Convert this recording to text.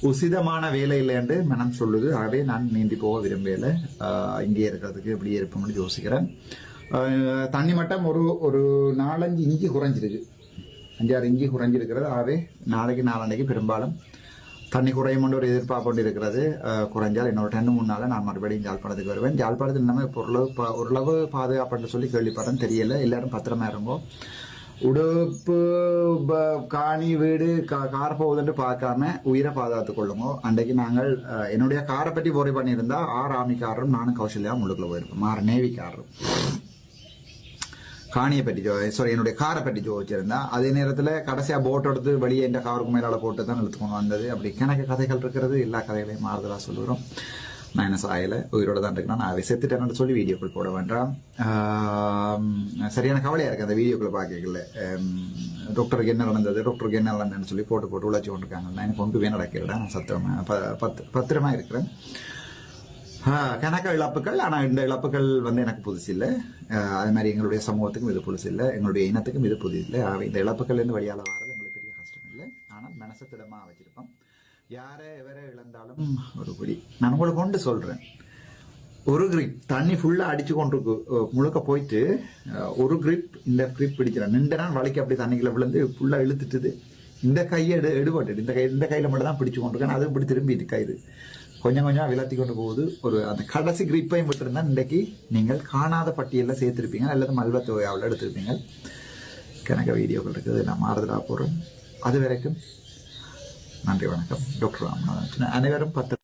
உசிதமான வேலை இல்லை என்று மனம் சொல்லுது. ஆகவே நான் நீந்தி போக விரும்பல, இங்கே இருக்கிறதுக்கு இப்படியே இருப்போம்னு யோசிக்கிறேன். தண்ணி மட்டம் ஒரு 4-5 இஞ்சி குறைஞ்சிருக்கு, 5-6 இஞ்சி குறைஞ்சிருக்கிறது. ஆகவே நாளைக்கு பெரும்பாலும் தண்ணி குறையும் கொண்டு ஒரு எதிர்பார்ப்பு கொண்டு இருக்கிறது. குறைஞ்சால் இன்னொரு 2-3 நாள் நான் மறுபடியும் ஜாழ்ப்பாணத்துக்கு வருவேன். ஜாழ்ப்பாணத்தில் நம்ம ஓரளவு பாதுகாப்புன்னு சொல்லி கேள்விப்பட்டேன், தெரியல. எல்லாரும் பத்திரமா இருங்கோ. உடுப்பு காணி வீடு கார் போகுதுன்னு பார்க்காம உயிரை பாதுகாத்து கொள்ளுங்க. அன்றைக்கு நாங்கள் என்னுடைய காரை பற்றி போரை பண்ணியிருந்தா 6 ஆர்மிக்காரரும் நானும் கௌசல்யா உள்ளுக்குள்ள போயிருப்போம், 6 நேவிக்காரரும். காணியை பற்றி என்னுடைய காரை பற்றி வச்சிருந்தா அதே நேரத்தில் கடைசியாக போட் எடுத்து வெளியே இந்த காருக்கு மேலால போட்டு தான் இழுத்துக்கொண்டு வந்தது. அப்படி கணக்கு கதைகள் இருக்கிறது. எல்லா கதைகளையும் மாறுதலாக சொல்லுகிறோம். நான் என்ன சாயல உயிரோட தான் இருக்கேன். நான் செத்துட்டேன்னு சொல்லி வீடியோக்கள் போட வேண்டாம். சரியான கவலையாக இருக்குது அந்த வீடியோக்களை பார்க்கல. டாக்டருக்கு என்ன நடந்தது, டாக்டருக்கு என்ன நடந்ததுன்னு சொல்லி போட்டு உழைச்சி கொண்டிருக்காங்க. நான் எனக்கு ஒன்று நடக்கிறேன். நான் பத்திரமா இருக்கிறேன். கணக்க இழப்புகள். ஆனால் இந்த இழப்புகள் எனக்கு புதுசு இல்லை. அது மாதிரி எங்களுடைய சமூகத்துக்கும் இது புதுசு இல்லை, எங்களுடைய இனத்துக்கும் இது புதுசு இல்லை. இந்த இழப்புகள் இருந்து வழியால் வர்றது எங்களுக்கு பெரிய கஷ்டம் இல்லை. ஆனால் மனசை திடமாக வச்சிருப்போம். யாரை எவரை இழந்தாலும் ஒரு குடி. நான் உங்களுக்கு கொண்டு சொல்றேன், ஒரு கிரிப் தண்ணி ஃபுல்லா அடிச்சு கொண்டு முழுக்க போயிட்டு ஒரு கிரிப் இந்த கிரிப் பிடிக்கிறேன். 2 நாள் வலிக்கு அப்படி தண்ணிக்குள்ள விழுந்து ஃபுல்லா இழுத்துட்டுது. இந்த கையை எடுபட்டு இந்த கையில மட்டும் தான் பிடிச்சு கொண்டிருக்கேன். அதுவும் இப்படி திரும்பிட்டு கயிறு கொஞ்சம் விலத்தி கொண்டு போகுது. அந்த கடைசி கிரிப்பையும் விட்டுருந்தா இன்றைக்கு நீங்கள் காணாத பட்டியலில் சேர்த்திருப்பீங்க, அல்லது மல்வத்தொகையாவில் எடுத்திருப்பீங்க. கணக்க வீடியோக்கள் இருக்குது. நான் மாறுதலாக போகிறேன். அது வரைக்கும் நன்றி, வணக்கம். டாக்டர் ராமநாதன். அனைவரும் 10